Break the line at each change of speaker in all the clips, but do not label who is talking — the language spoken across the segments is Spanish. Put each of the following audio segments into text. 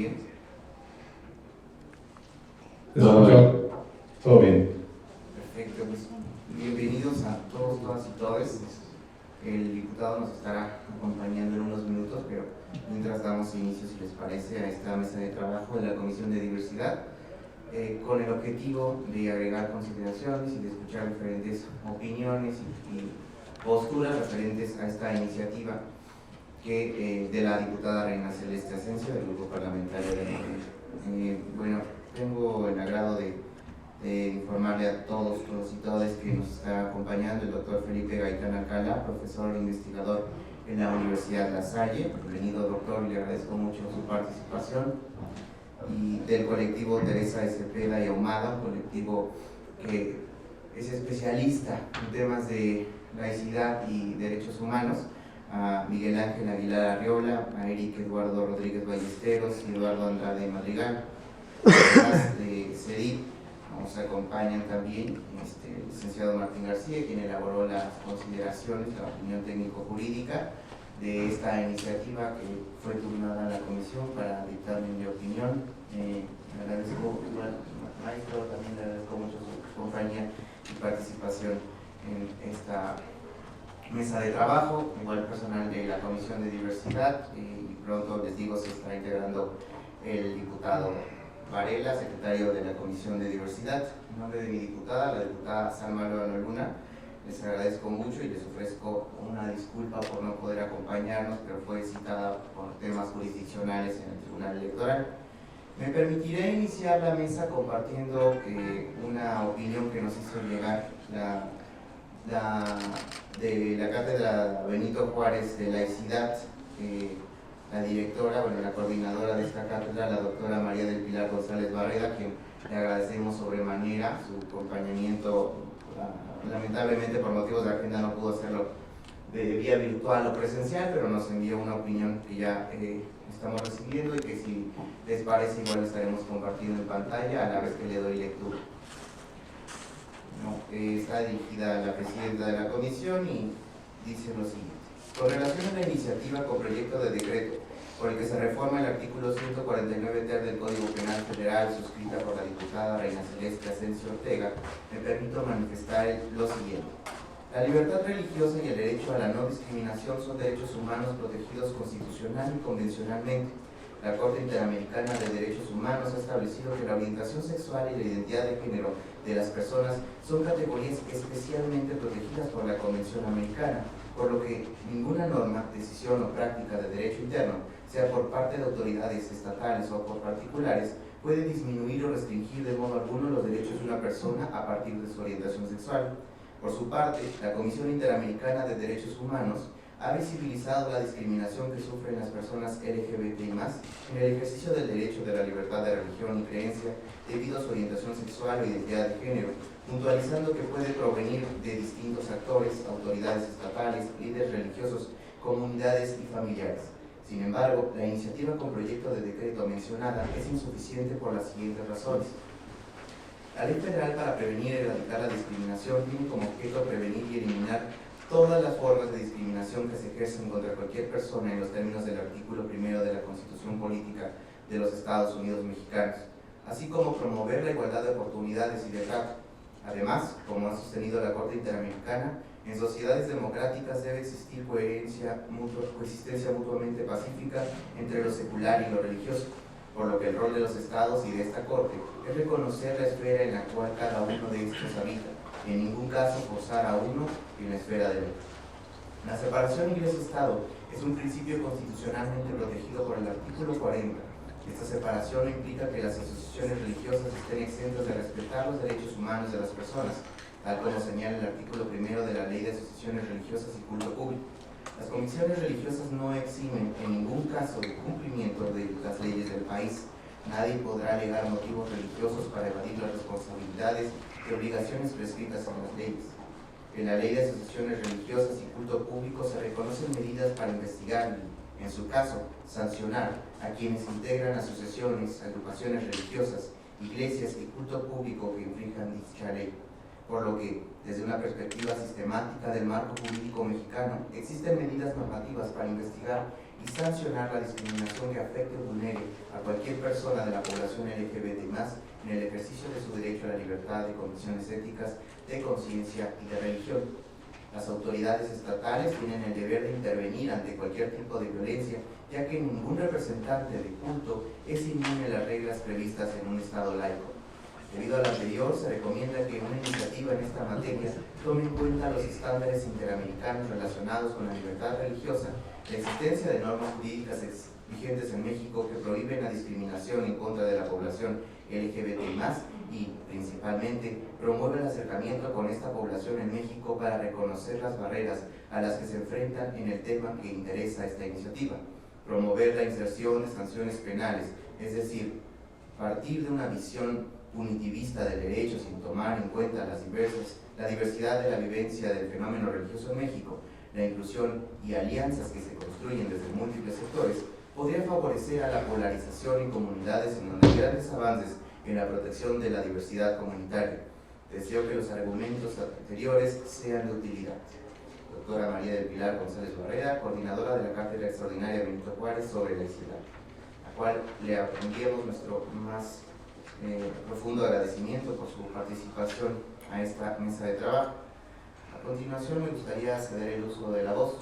bien?
Todo bien.
Perfecto, pues bienvenidos a todos, todas y todes. El diputado nos estará acompañando en unos minutos, pero mientras damos inicio, si les parece, a esta mesa de trabajo de la Comisión de Diversidad, con el objetivo de agregar consideraciones y de escuchar diferentes opiniones y posturas referentes a esta iniciativa de la diputada Reina Celeste Asensio, del Grupo Parlamentario de Morena. Bueno, tengo el agrado de informarle a todos y todas que nos está acompañando el doctor Felipe Gaitán Alcalá, profesor e investigador en la Universidad La Salle. Bienvenido, doctor, y le agradezco mucho su participación. Y del colectivo Teresa Cepeda y Ahumada, un colectivo que es especialista en temas de laicidad y derechos humanos, a Miguel Ángel Aguilar Arriola, a Eric Eduardo Rodríguez Ballesteros y Eduardo Andrade Madrigal. Además de CEDIP, nos acompañan también el licenciado Martín García, quien elaboró las consideraciones, la opinión técnico-jurídica de esta iniciativa que fue turnada a la comisión para dictamen de opinión. Le agradezco, maestro, también le agradezco mucho su compañía y participación en esta mesa de trabajo, igual personal de la Comisión de Diversidad, y pronto les digo se estará integrando el diputado Varela, secretario de la Comisión de Diversidad. En nombre de mi diputada, la diputada Salma López Luna, les agradezco mucho y les ofrezco una disculpa por no poder acompañarnos, pero fue citada por temas jurisdiccionales en el Tribunal Electoral. Me permitiré iniciar la mesa compartiendo una opinión que nos hizo llegar de la Cátedra Benito Juárez de Laicidad, la directora, la coordinadora de esta cátedra, la doctora María del Pilar González Barreda, a quien le agradecemos sobremanera su acompañamiento. Lamentablemente por motivos de agenda no pudo hacerlo de vía virtual o presencial, pero nos envió una opinión que ya estamos recibiendo y que si les parece igual estaremos compartiendo en pantalla a la vez que le doy lectura. Está dirigida a la presidenta de la comisión y dice lo siguiente: con relación a la iniciativa con proyecto de decreto por el que se reforma el artículo 149 ter del Código Penal Federal, suscrita por la diputada Reina Celeste Asensio Ortega, me permito manifestar lo siguiente. La libertad religiosa y el derecho a la no discriminación son derechos humanos protegidos constitucional y convencionalmente. La Corte Interamericana de Derechos Humanos ha establecido que la orientación sexual y la identidad de género de las personas son categorías especialmente protegidas por la Convención Americana, por lo que ninguna norma, decisión o práctica de derecho interno, sea por parte de autoridades estatales o por particulares, puede disminuir o restringir de modo alguno los derechos de una persona a partir de su orientación sexual. Por su parte, la Comisión Interamericana de Derechos Humanos ha visibilizado la discriminación que sufren las personas LGBTI+, en el ejercicio del derecho de la libertad de religión y creencia debido a su orientación sexual o identidad de género, puntualizando que puede provenir de distintos actores, autoridades estatales, líderes religiosos, comunidades y familiares. Sin embargo, la iniciativa con proyecto de decreto mencionada es insuficiente por las siguientes razones. La Ley Federal para prevenir y erradicar la discriminación tiene como objeto prevenir y eliminar todas las formas de discriminación que se ejercen contra cualquier persona en los términos del artículo 1 de la Constitución Política de los Estados Unidos Mexicanos, así como promover la igualdad de oportunidades y de trato. Además, como ha sostenido la Corte Interamericana, en sociedades democráticas debe existir coexistencia mutuamente pacífica entre lo secular y lo religioso, por lo que el rol de los estados y de esta Corte es reconocer la esfera en la cual cada uno de estos habita, y en ningún caso forzar a uno en la esfera del otro. La separación Iglesia-Estado es un principio constitucionalmente protegido por el artículo 40. Esta separación no implica que las asociaciones religiosas estén exentas de respetar los derechos humanos de las personas, tal como señala el artículo 1 de la Ley de Asociaciones Religiosas y Culto Público. Las comisiones religiosas no eximen en ningún caso de cumplimiento de las leyes del país. Nadie podrá alegar motivos religiosos para evadir las responsabilidades y obligaciones prescritas en las leyes. En la Ley de Asociaciones Religiosas y Culto Público se reconocen medidas para investigar y, en su caso, sancionar a quienes integran asociaciones, agrupaciones religiosas, iglesias y culto público que infrinjan dicha ley. Por lo que, desde una perspectiva sistemática del marco jurídico mexicano, existen medidas normativas para investigar y sancionar la discriminación que afecte o vulnere a cualquier persona de la población LGBT+, en el ejercicio de su derecho a la libertad de convicciones éticas, de conciencia y de religión. Las autoridades estatales tienen el deber de intervenir ante cualquier tipo de violencia, ya que ningún representante de culto es inmune a las reglas previstas en un Estado laico. Debido a lo anterior, se recomienda que una iniciativa en esta materia tome en cuenta los estándares interamericanos relacionados con la libertad religiosa, la existencia de normas jurídicas vigentes en México que prohíben la discriminación en contra de la población LGBT+, y, principalmente, promueve el acercamiento con esta población en México para reconocer las barreras a las que se enfrentan en el tema que interesa esta iniciativa. Promover la inserción de sanciones penales, es decir, partir de una visión punitivista del derecho sin tomar en cuenta la diversidad de la vivencia del fenómeno religioso en México, la inclusión y alianzas que se construyen desde múltiples sectores, podría favorecer a la polarización en comunidades en donde hay grandes avances en la protección de la diversidad comunitaria. Deseo que los argumentos anteriores sean de utilidad. Doctora María del Pilar González Barrera, coordinadora de la Cátedra Extraordinaria Benito Juárez sobre laicidad, a la cual le enviamos nuestro más profundo agradecimiento por su participación a esta mesa de trabajo. A continuación me gustaría ceder el uso de la voz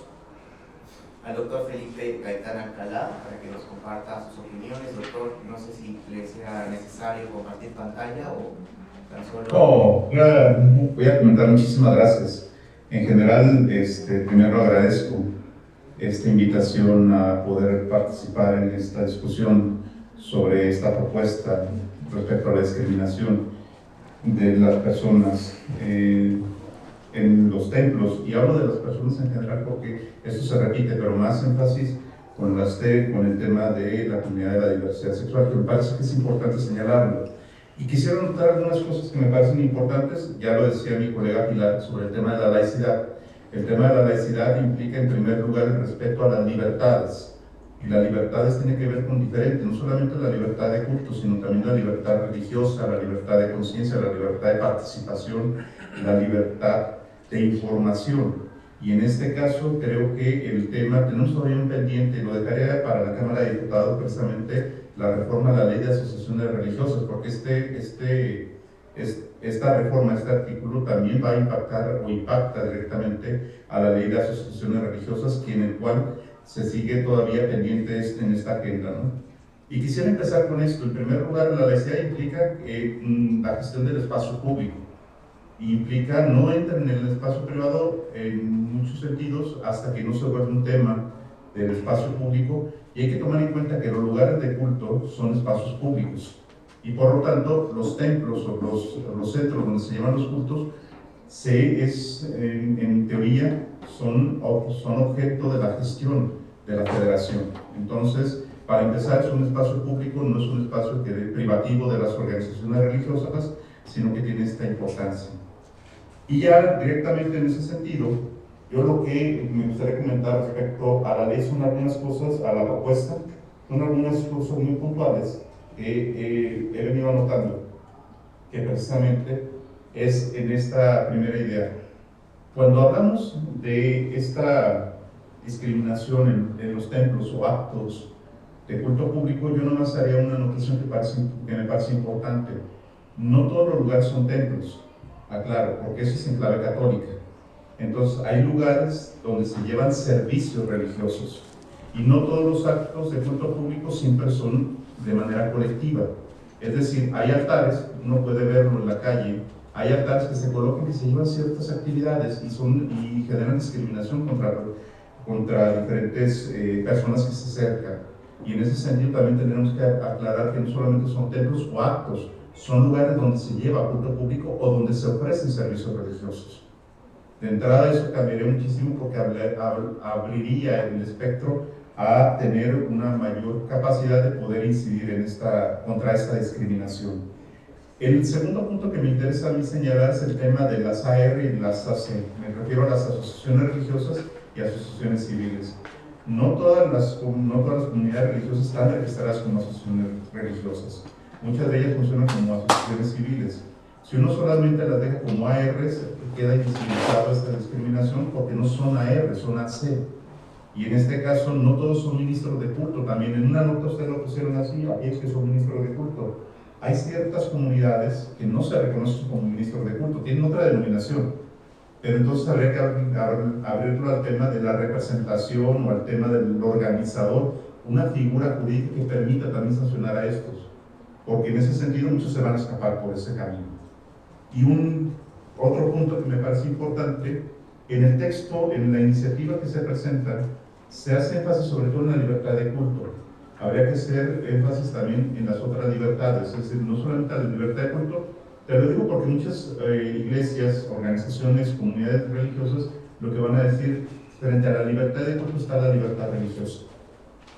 al doctor Felipe Gaitán Alcalá para que nos comparta sus opiniones. Doctor, no sé si le sea necesario compartir pantalla o tan solo...
No, voy a comentar. Muchísimas gracias. En general, primero agradezco esta invitación a poder participar en esta discusión sobre esta propuesta respecto a la discriminación de las personas en los templos, y hablo de las personas en general porque esto se repite, pero más énfasis con el tema de la comunidad de la diversidad sexual, que me parece que es importante señalarlo. Y quisiera notar algunas cosas que me parecen importantes. Ya lo decía mi colega Pilar sobre el tema de la laicidad. El tema de la laicidad implica en primer lugar el respeto a las libertades, y las libertades tienen que ver con diferente, no solamente la libertad de culto, sino también la libertad religiosa, la libertad de conciencia, la libertad de participación, la libertad de información. Y en este caso creo que el tema, tenemos todavía un pendiente, lo dejaría para la Cámara de Diputados, precisamente la reforma a la ley de asociaciones religiosas, porque esta reforma, este artículo también va a impactar o impacta directamente a la ley de asociaciones religiosas, en el cual se sigue todavía pendiente en esta agenda, ¿no? Y quisiera empezar con esto. En primer lugar, la laicidad implica la gestión del espacio público. Implica no entrar en el espacio privado en muchos sentidos hasta que no se vuelva un tema del espacio público, y hay que tomar en cuenta que los lugares de culto son espacios públicos, y por lo tanto los templos o los centros donde se llevan los cultos en teoría son objeto de la gestión de la federación. Entonces, para empezar, es un espacio público, no es un espacio privativo de las organizaciones religiosas, sino que tiene esta importancia. Y ya directamente en ese sentido, yo lo que me gustaría comentar respecto a la ley son algunas cosas, a la propuesta, son algunas cosas muy puntuales que he venido anotando, que precisamente es en esta primera idea. Cuando hablamos de esta discriminación en los templos o actos de culto público, yo nomás haría una anotación que me parece importante. No todos los lugares son templos, aclaro, porque eso es en clave católica. Entonces, hay lugares donde se llevan servicios religiosos, y no todos los actos de culto público siempre son de manera colectiva. Es decir, hay altares, uno puede verlo en la calle, hay altares que se colocan, que se llevan ciertas actividades y generan discriminación contra diferentes personas que se acercan. Y en ese sentido también tenemos que aclarar que no solamente son templos o actos, son lugares donde se lleva culto público o donde se ofrecen servicios religiosos. De entrada, eso cambiaría muchísimo porque abriría el espectro a tener una mayor capacidad de poder incidir contra esta discriminación. El segundo punto que me interesa a mí señalar es el tema de las AR y las AC. Me refiero a las asociaciones religiosas y asociaciones civiles. No todas las comunidades religiosas están registradas como asociaciones religiosas. Muchas de ellas funcionan como asociaciones civiles. Si uno solamente las deja como AR, queda invisibilizado esta discriminación porque no son AR, son AC. Y en este caso no todos son ministros de culto, también en una nota ustedes lo pusieron así, aquellos que son ministros de culto. Hay ciertas comunidades que no se reconocen como ministros de culto, tienen otra denominación, pero entonces habría que abrirlo al tema de la representación o al tema del organizador, una figura jurídica que permita también sancionar a estos, porque en ese sentido muchos se van a escapar por ese camino. Y otro punto que me parece importante, en el texto, en la iniciativa que se presenta, se hace énfasis sobre todo en la libertad de culto. Habría que hacer énfasis también en las otras libertades, es decir, no solamente la libertad de culto. Te lo digo porque muchas iglesias, organizaciones, comunidades religiosas, lo que van a decir, frente a la libertad de culto está la libertad religiosa.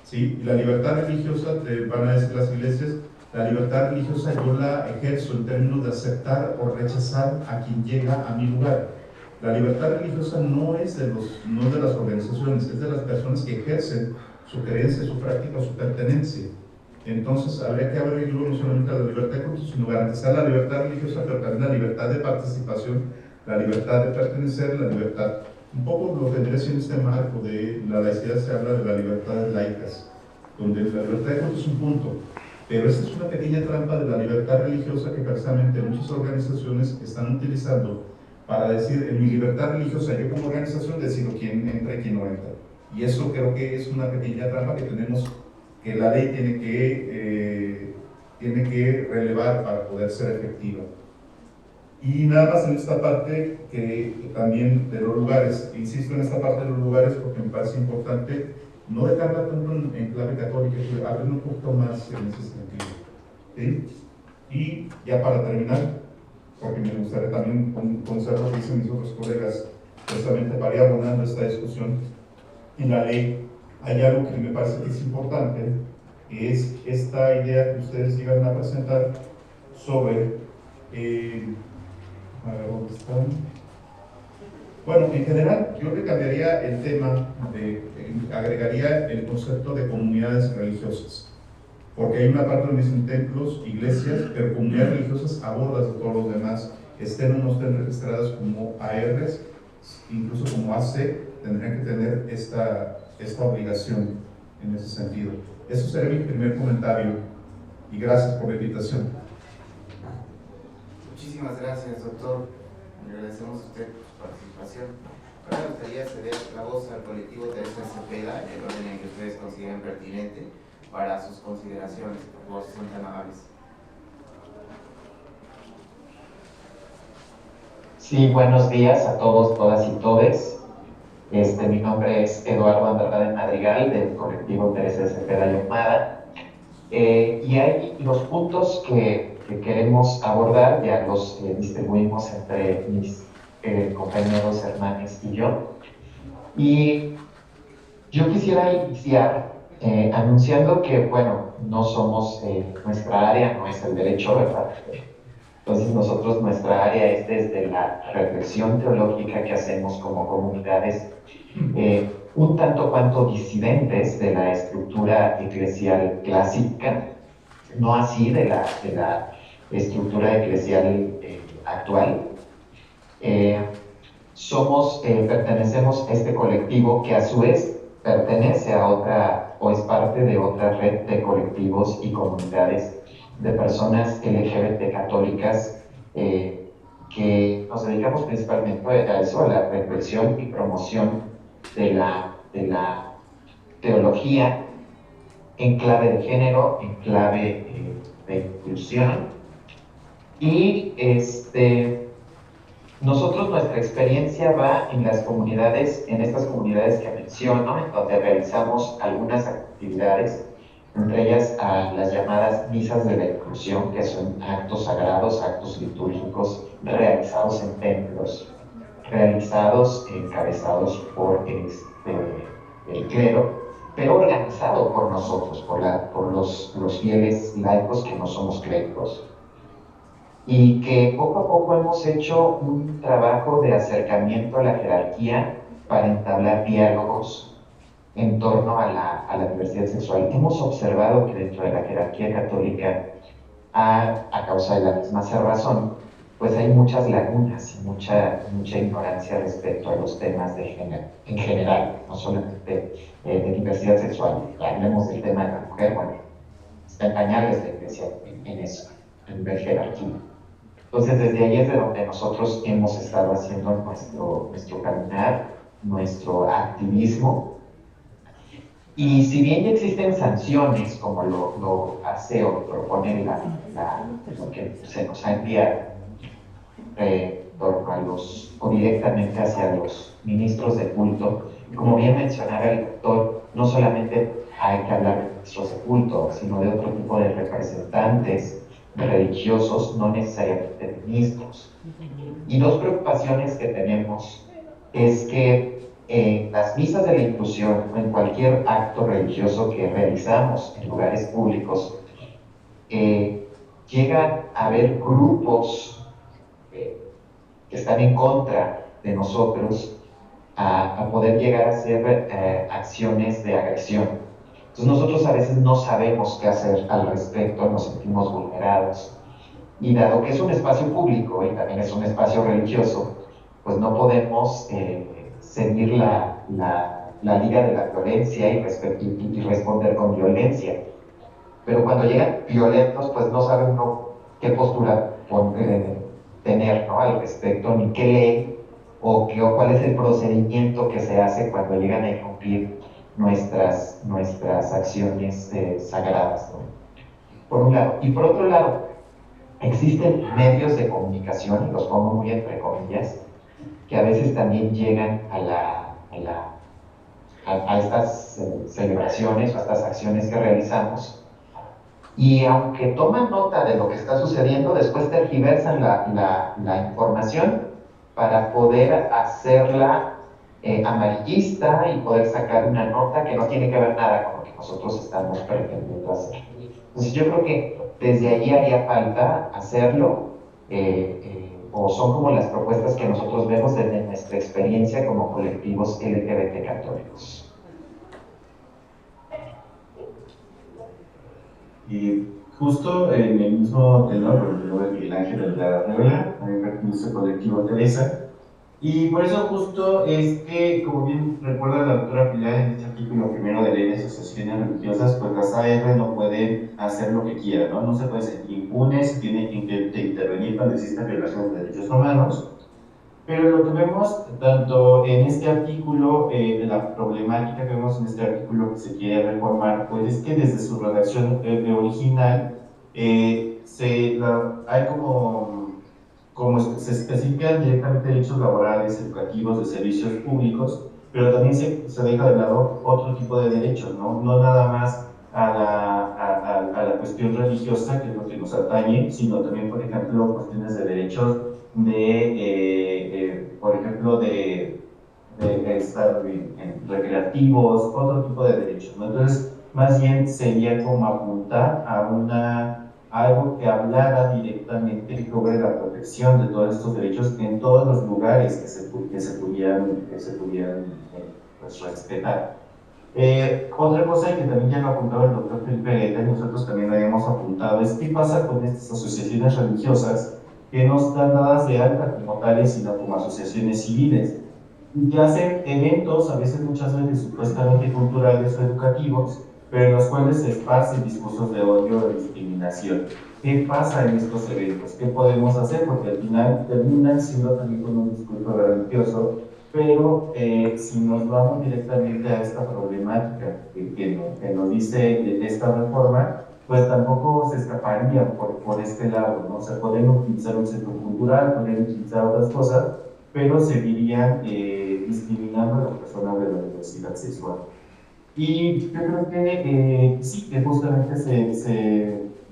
¿Sí? Y la libertad religiosa, te van a decir las iglesias, la libertad religiosa yo la ejerzo en términos de aceptar o rechazar a quien llega a mi lugar. La libertad religiosa no es de las organizaciones, es de las personas que ejercen su creencia, su práctica, su pertenencia. Entonces habría que abrirlo no solamente a la libertad de culto, sino garantizar la libertad religiosa, pero también la libertad de participación, la libertad de pertenecer, la libertad. Un poco lo que vendría siendo este marco de la laicidad, se habla de las libertades laicas, donde la libertad de culto es un punto, pero esta es una pequeña trampa de la libertad religiosa que precisamente muchas organizaciones están utilizando para decir, en mi libertad religiosa, yo como organización decido quién entra y quién no entra. Y eso creo que es una pequeña trampa que tenemos, que la ley tiene que relevar para poder ser efectiva. Y nada más en esta parte, que también de los lugares, insisto en esta parte de los lugares porque me parece importante, no dejarla tanto en clave católica, abrir un poquito más en ese sentido. ¿Sí? Y ya para terminar, porque me gustaría también conocer lo que dicen mis otros colegas, precisamente para ir abonando esta discusión. En la ley hay algo que me parece que es importante, que es esta idea que ustedes llegan a presentar sobre, a ver, ¿dónde están? Bueno, en general, yo le cambiaría el tema, agregaría el concepto de comunidades religiosas. Porque hay una parte donde dicen templos, iglesias, pero comunidades religiosas abordas de todos los demás, estén o no estén registradas como ARs, incluso como AC, tendrían que tener esta obligación en ese sentido. Eso sería mi primer comentario y gracias por la invitación.
Muchísimas gracias, doctor. Le agradecemos a usted su participación. Ahora me gustaría ceder la voz al colectivo Teresa Cepeda en el orden en que ustedes consideren pertinente para sus consideraciones. Por favor, si son tan amables.
Sí, buenos días a todos, todas y todes. Mi nombre es Eduardo Andrade Madrigal, del colectivo Teresa Cepeda y Ahumada. Y hay los puntos que queremos abordar, ya los distribuimos entre mis compañeros, hermanos y yo. Y yo quisiera iniciar anunciando que, bueno, no somos, nuestra área no es el derecho, ¿verdad? Entonces nosotros, nuestra área es desde la reflexión teológica que hacemos como comunidades, un tanto cuanto disidentes de la estructura eclesial clásica, no así de la estructura eclesial actual. Pertenecemos a este colectivo que a su vez pertenece a otra, o es parte de otra red de colectivos y comunidades de personas LGBT católicas que nos dedicamos principalmente a eso, a la reflexión y promoción de la teología en clave de género, en clave de inclusión. Y nosotros, nuestra experiencia va en las comunidades, en estas comunidades que menciono, en donde realizamos algunas actividades, entre ellas a las llamadas misas de la inclusión, que son actos sagrados, actos litúrgicos realizados en templos, realizados, encabezados por el clero, pero organizado por nosotros, por los fieles laicos que no somos clérigos. Y que poco a poco hemos hecho un trabajo de acercamiento a la jerarquía para entablar diálogos en torno a la diversidad sexual. Hemos observado que dentro de la jerarquía católica, a causa de la misma cerrazón, pues hay muchas lagunas y mucha ignorancia respecto a los temas de género, en general, no solamente de diversidad sexual. Hablemos del tema de la mujer, bueno, está en pañales la iglesia en eso, a nivel jerarquía. Entonces, desde ahí es de donde nosotros hemos estado haciendo nuestro caminar, nuestro activismo. Y si bien ya existen sanciones, como lo hace o propone lo que se nos ha enviado, o directamente hacia los ministros de culto, como bien mencionaba el doctor, no solamente hay que hablar de ministros de culto, sino de otro tipo de representantes religiosos, no necesariamente ministros. Y dos preocupaciones que tenemos es que en las misas de la inclusión o en cualquier acto religioso que realizamos en lugares públicos, llegan a haber grupos que están en contra de nosotros a poder llegar a hacer acciones de agresión. Entonces nosotros a veces no sabemos qué hacer al respecto, nos sentimos vulnerados. Y dado que es un espacio público y también es un espacio religioso, pues no podemos seguir la liga de la violencia y responder con violencia. Pero cuando llegan violentos, pues no sabe uno qué postura tener, ¿no?, al respecto, ni qué ley o cuál es el procedimiento que se hace cuando llegan a incumplir nuestras acciones sagradas, ¿no? Por un lado. Y por otro lado, existen medios de comunicación, y los pongo muy entre comillas, que a veces también llegan a estas celebraciones o a estas acciones que realizamos, y aunque toman nota de lo que está sucediendo, después tergiversan la información para poder hacerla amarillista y poder sacar una nota que no tiene que ver nada con lo que nosotros estamos pretendiendo hacer. Entonces yo creo que desde ahí haría falta hacerlo, o son como las propuestas que nosotros vemos desde nuestra experiencia como colectivos LGBT católicos.
Y justo en el mismo tenor, porque yo veo Miguel Ángel de la Rivera, también pertenece al colectivo Teresa, y por eso justo es que, como bien recuerda la doctora Pilar en este artículo primero de ley de asociaciones religiosas, pues las AR no pueden hacer lo que quieran, ¿no? No se puede sentir impune, se tiene que intervenir cuando exista violación de derechos humanos. Pero lo que vemos tanto en este artículo, la problemática que vemos en este artículo que se quiere reformar, pues es que desde su redacción original hay como se especifican directamente derechos laborales, educativos, de servicios públicos, pero también se deja de lado otro tipo de derechos, ¿no? No nada más a la cuestión religiosa, que es lo que nos atañe, sino también, por ejemplo, cuestiones de derechos por ejemplo, de estar en recreativos, otro tipo de derechos, ¿no? Entonces, más bien sería como apuntar a algo que hablara directamente sobre la protección de todos estos derechos en todos los lugares que se pudieran pues, respetar. Otra cosa que también ya lo apuntaba el doctor Felipe Guetta, y nosotros también lo habíamos apuntado, es qué pasa con estas asociaciones religiosas que no están dadas de alta como tales, sino como asociaciones civiles, y que hacen eventos, a veces muchas veces supuestamente culturales o educativos, pero en los cuales se esparcen discursos de odio o de discriminación. ¿Qué pasa en estos eventos? ¿Qué podemos hacer? Porque al final terminan siendo también con un discurso religioso, pero si nos vamos directamente a esta problemática que nos dice esta reforma, pues tampoco se escaparían por este lado, ¿no? O sea, pueden utilizar un centro cultural, pueden utilizar otras cosas, pero seguirían discriminando a las personas de la diversidad sexual. Y yo creo que sí, que justamente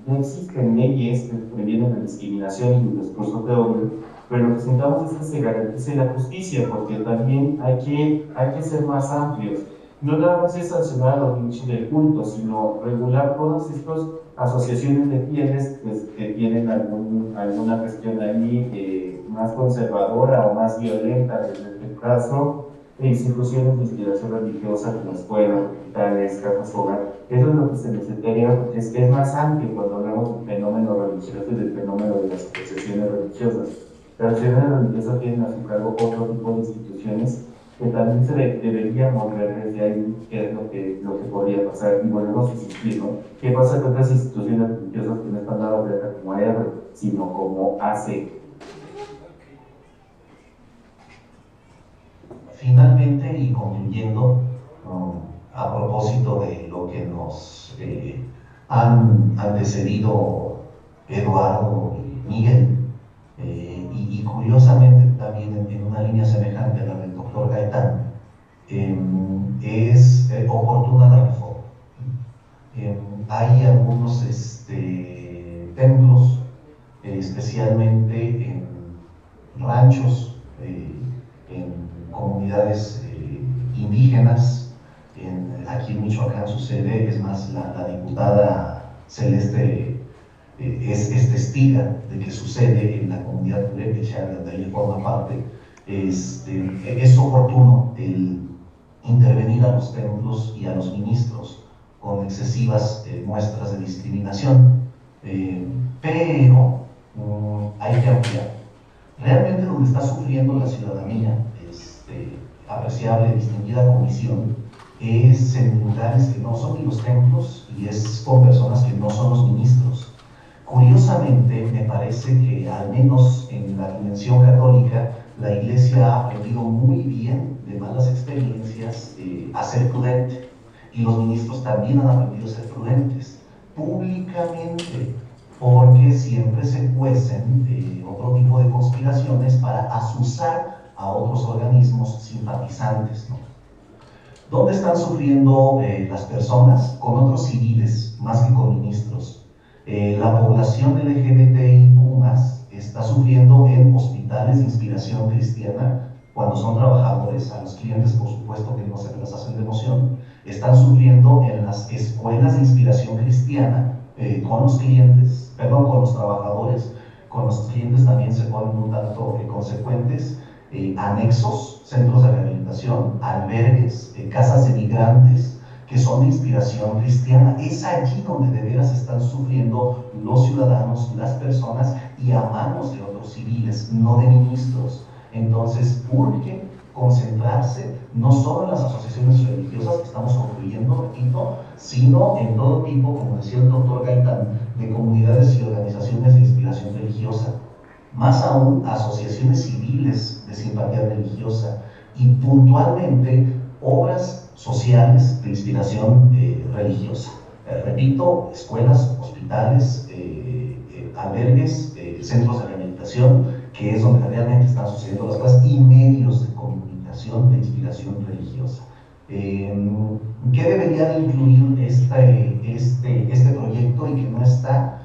no existen leyes que previenen la discriminación y los discursos de odio, pero lo que necesitamos es que se garantice la justicia, porque también hay que ser más amplios. No nada más es sancionar a los nichos del culto, sino regular todas estas asociaciones de fieles pues, que tienen alguna cuestión ahí más conservadora o más violenta, en este caso, instituciones de inspiración religiosa como escuelas, hospitales, casas hogar. Eso es lo que se necesitaría, es más amplio cuando hablamos del fenómeno religioso y del fenómeno de las asociaciones religiosas. Las instituciones religiosas tienen a su cargo otro tipo de instituciones que también deberíamos ver desde ahí qué es lo que podría pasar. Y volvemos a insistir, ¿no? ¿Qué pasa con otras instituciones religiosas que no están dadas de acá como R, sino como AC?
Finalmente, y concluyendo, a propósito de lo que nos han antecedido Eduardo y Miguel, y curiosamente también en una línea semejante a la del doctor Gaitán, es oportuna la reforma. Hay algunos templos, especialmente en ranchos, en comunidades indígenas. Aquí en Michoacán sucede, es más, la diputada Celeste es testiga de que sucede en la comunidad purépecha, de ella forma parte. Es oportuno el intervenir a los templos y a los ministros con excesivas muestras de discriminación, pero hay que ampliar. Realmente donde está sufriendo la ciudadanía, apreciable, distinguida comisión, es en lugares que no son ni los templos y es con personas que no son los ministros. Curiosamente, me parece que al menos en la dimensión católica, la Iglesia ha aprendido muy bien de malas experiencias a ser prudente, y los ministros también han aprendido a ser prudentes, públicamente, porque siempre se cuecen otro tipo de conspiraciones para azuzar a otros organismos simpatizantes, ¿no? ¿Dónde están sufriendo las personas? Con otros civiles, más que con ministros. La población LGBTIQ+ está sufriendo en hospitales de inspiración cristiana, cuando son trabajadores, a los clientes por supuesto que no se les hacen de emoción. Están sufriendo en las escuelas de inspiración cristiana, con los clientes, perdón, con los trabajadores. Con los clientes también se ponen un tanto consecuentes. Anexos, centros de rehabilitación, albergues, casas de migrantes, que son de inspiración cristiana. Es allí donde de veras están sufriendo los ciudadanos, las personas, y a manos de otros civiles, no de ministros. Entonces, urge concentrarse no solo en las asociaciones religiosas que estamos construyendo, repito, sino en todo tipo, como decía el doctor Gaitán, de comunidades y organizaciones de inspiración religiosa. Más aún, asociaciones civiles de simpatía religiosa, y puntualmente obras sociales de inspiración religiosa. Repito, escuelas, hospitales, albergues, centros de rehabilitación, que es donde realmente están sucediendo las cosas, y medios de comunicación de inspiración religiosa. ¿Qué debería de incluir este proyecto, y que no está,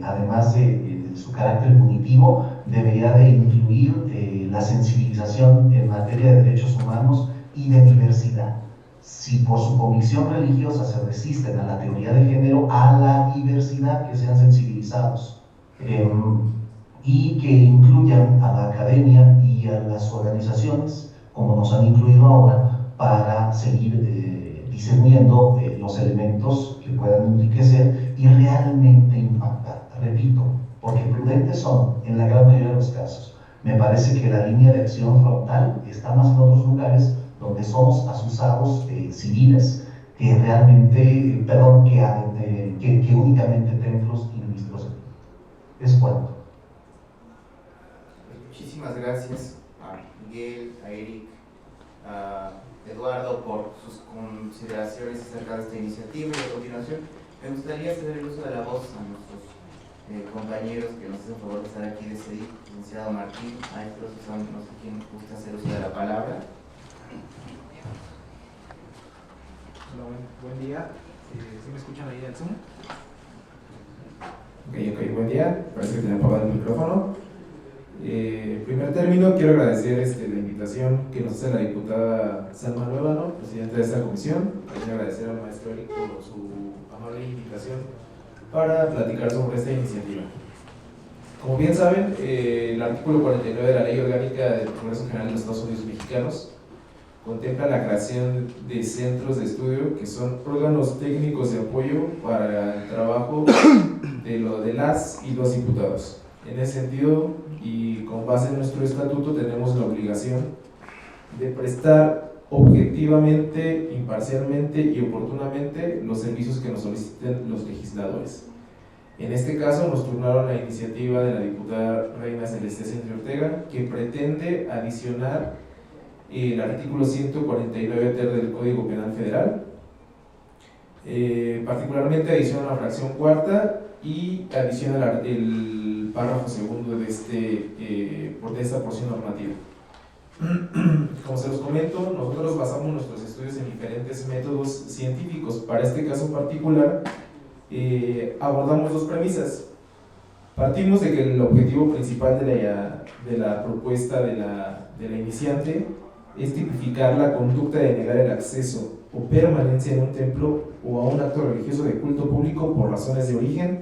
además de su carácter punitivo, debería de incluir la sensibilización en materia de derechos humanos y de diversidad? Si por su convicción religiosa se resisten a la teoría de género, a la diversidad, que sean sensibilizados, y que incluyan a la academia y a las organizaciones, como nos han incluido ahora, para seguir discerniendo los elementos que puedan enriquecer y realmente impactar. Repito, porque prudentes son en la gran mayoría de los casos. Me parece que la línea de acción frontal está más en otros lugares donde somos azuzados civiles, que realmente, perdón, que únicamente templos y ministros. Es cuanto.
Muchísimas gracias a Miguel, a Eric, a Eduardo por sus consideraciones acerca de esta iniciativa. Y a continuación me gustaría ceder el uso de la voz a nuestros compañeros que nos hacen favor de estar aquí de CEDIC, licenciado Martín, maestro Susana, no sé quién gusta hacer uso de la palabra.
Hola, buen día. ¿Sí me escuchan ahí del Zoom?
Ok, buen día. Parece que tiene apagado el micrófono. En primer término, quiero agradecer la invitación que nos hace la diputada Salma Luébano, presidenta de esta comisión. También agradecer al maestro Eric por su amable invitación para platicar sobre esta iniciativa. Como bien saben, el artículo 49 de la Ley Orgánica del Congreso General de los Estados Unidos Mexicanos contempla la creación de centros de estudio, que son órganos técnicos de apoyo para el trabajo de las y los diputados. En ese sentido, y con base en nuestro estatuto, tenemos la obligación de prestar objetivamente, imparcialmente y oportunamente los servicios que nos soliciten los legisladores. En este caso nos turnaron la iniciativa de la diputada Reina Celeste Centro Ortega, que pretende adicionar el artículo 149 ter del Código Penal Federal, particularmente adiciona la fracción cuarta y adiciona el párrafo segundo de esta porción normativa. Como se los comento, nosotros basamos nuestros estudios en diferentes métodos científicos. Para este caso particular, abordamos dos premisas. Partimos de que el objetivo principal de la propuesta de la iniciante es tipificar la conducta de negar el acceso o permanencia en un templo o a un acto religioso de culto público por razones de origen,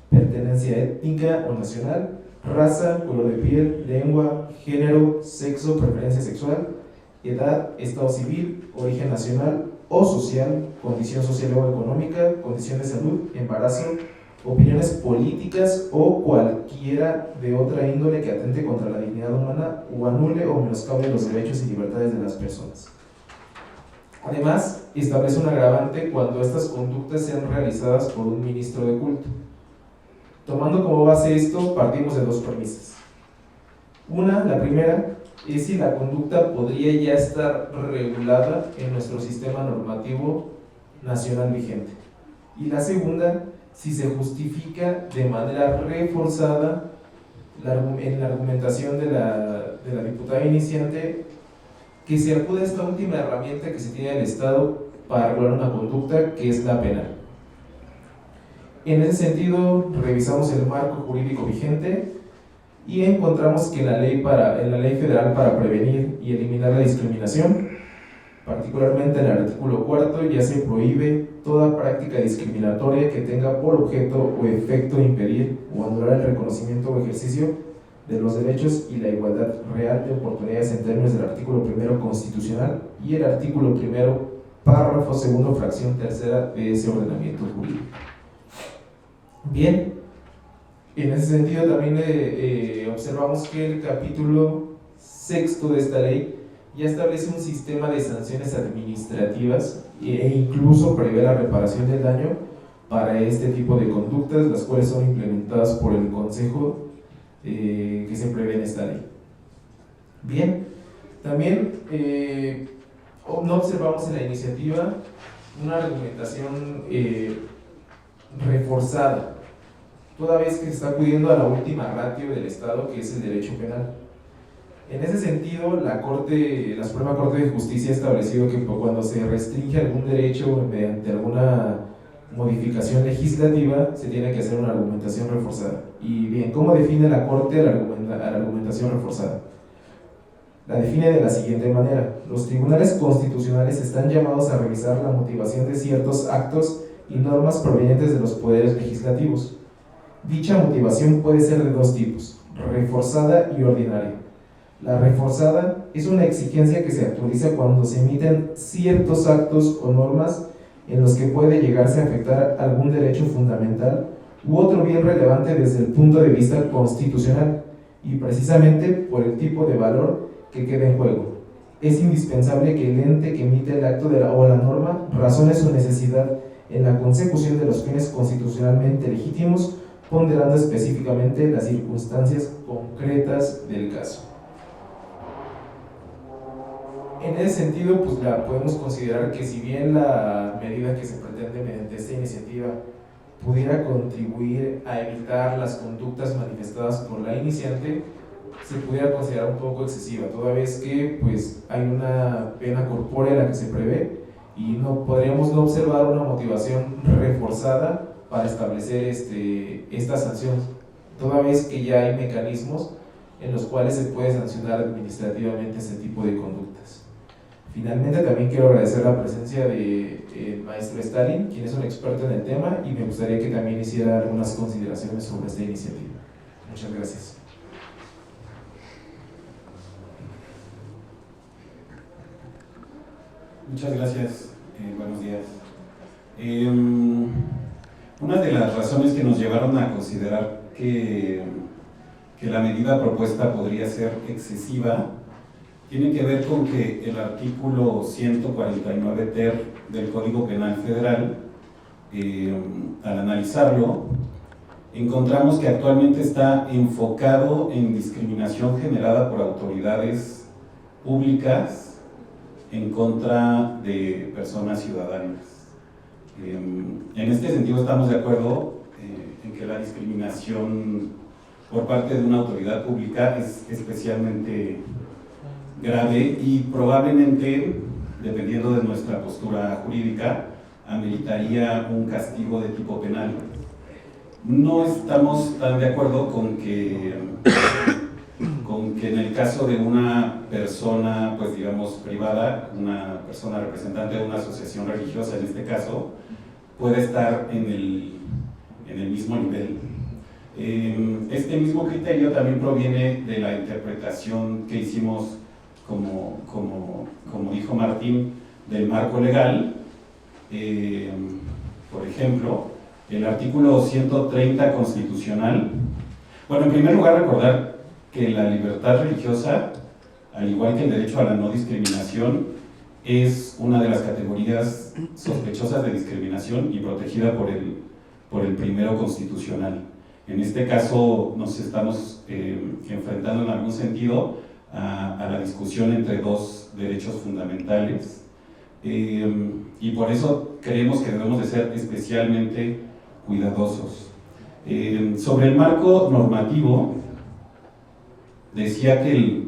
pertenencia étnica o nacional, raza, color de piel, lengua, género, sexo, preferencia sexual, edad, estado civil, origen nacional o social, condición social o económica, condición de salud, embarazo, opiniones políticas o cualquiera de otra índole que atente contra la dignidad humana o anule o menoscabe los derechos y libertades de las personas. Además, establece un agravante cuando estas conductas sean realizadas por un ministro de culto. Tomando como base esto, partimos de dos premisas. La primera, es si la conducta podría ya estar regulada en nuestro sistema normativo nacional vigente. Y la segunda, si se justifica de manera reforzada en la argumentación de la diputada iniciante que se acude a esta última herramienta que se tiene del Estado para regular una conducta, que es la penal. En ese sentido, revisamos el marco jurídico vigente y encontramos que en la ley federal para prevenir y eliminar la discriminación, particularmente en el artículo 4, ya se prohíbe toda práctica discriminatoria que tenga por objeto o efecto impedir o anular el reconocimiento o ejercicio de los derechos y la igualdad real de oportunidades en términos del artículo 1 constitucional y el artículo 1, párrafo 2, fracción 3 de ese ordenamiento jurídico. Bien, en ese sentido también observamos que el capítulo 6 de esta ley ya establece un sistema de sanciones administrativas e incluso prevé la reparación del daño para este tipo de conductas, las cuales son implementadas por el Consejo que se prevé en esta ley. Bien, también no observamos en la iniciativa una argumentación reforzada, toda vez que se está acudiendo a la última ratio del Estado, que es el derecho penal. En ese sentido, la Suprema Corte de Justicia ha establecido que cuando se restringe algún derecho mediante alguna modificación legislativa, se tiene que hacer una argumentación reforzada. Y bien, ¿cómo define la Corte la argumentación reforzada? La define de la siguiente manera: los tribunales constitucionales están llamados a revisar la motivación de ciertos actos y normas provenientes de los poderes legislativos. Dicha motivación puede ser de dos tipos: reforzada y ordinaria. La reforzada es una exigencia que se actualiza cuando se emiten ciertos actos o normas en los que puede llegarse a afectar algún derecho fundamental u otro bien relevante desde el punto de vista constitucional, y precisamente por el tipo de valor que queda en juego. Es indispensable que el ente que emite el acto o la norma razone su necesidad en la consecución de los fines constitucionalmente legítimos, ponderando específicamente las circunstancias concretas del caso. En ese sentido, pues podemos considerar que si bien la medida que se pretende mediante esta iniciativa pudiera contribuir a evitar las conductas manifestadas por la iniciante, se pudiera considerar un poco excesiva, toda vez que pues hay una pena corpórea la que se prevé y podríamos no observar una motivación reforzada para establecer esta sanción, toda vez que ya hay mecanismos en los cuales se puede sancionar administrativamente este tipo de conductas. Finalmente, también quiero agradecer la presencia del maestro Stalin, quien es un experto en el tema, y me gustaría que también hiciera algunas consideraciones sobre esta iniciativa. Muchas gracias.
Muchas gracias, buenos días. Una de las razones que nos llevaron a considerar que que la medida propuesta podría ser excesiva tiene que ver con que el artículo 149 ter del Código Penal Federal, al analizarlo, encontramos que actualmente está enfocado en discriminación generada por autoridades públicas en contra de personas ciudadanas. En este sentido estamos de acuerdo en que la discriminación por parte de una autoridad pública es especialmente grave y probablemente, dependiendo de nuestra postura jurídica, ameritaría un castigo de tipo penal. No estamos tan de acuerdo con que en el caso de una persona, pues digamos, privada, una persona representante de una asociación religiosa en este caso, puede estar en el mismo nivel. Este mismo criterio también proviene de la interpretación que hicimos, como dijo Martín, del marco legal. Por ejemplo, el artículo 130 constitucional. Bueno, en primer lugar, recordar que la libertad religiosa, al igual que el derecho a la no discriminación, es una de las categorías sospechosas de discriminación y protegida por el primero constitucional. En este caso nos estamos enfrentando en algún sentido a la discusión entre dos derechos fundamentales, y por eso creemos que debemos de ser especialmente cuidadosos. Sobre el marco normativo, decía que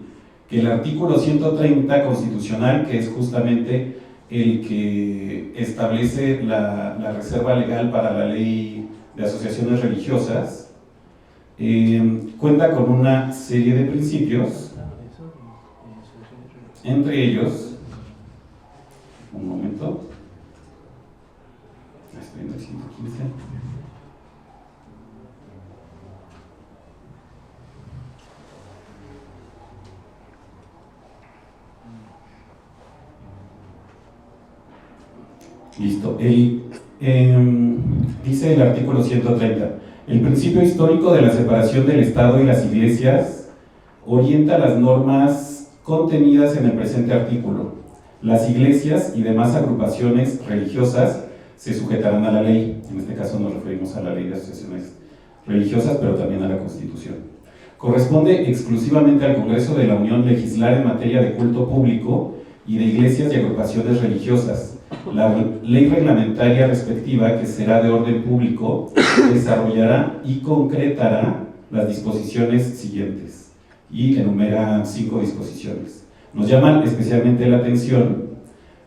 el artículo 130 constitucional, que es justamente el que establece la reserva legal para la ley de asociaciones religiosas, cuenta con una serie de principios, entre ellos, un momento, estoy en el 115. Listo. Dice el artículo 130, el principio histórico de la separación del Estado y las iglesias orienta las normas contenidas en el presente artículo. Las iglesias y demás agrupaciones religiosas se sujetarán a la ley. En este caso nos referimos a la ley de asociaciones religiosas, pero también a la Constitución. Corresponde exclusivamente al Congreso de la Unión legislar en materia de culto público y de iglesias y agrupaciones religiosas. La ley reglamentaria respectiva, que será de orden público, desarrollará y concretará las disposiciones siguientes, y enumera 5 disposiciones. Nos llaman especialmente la atención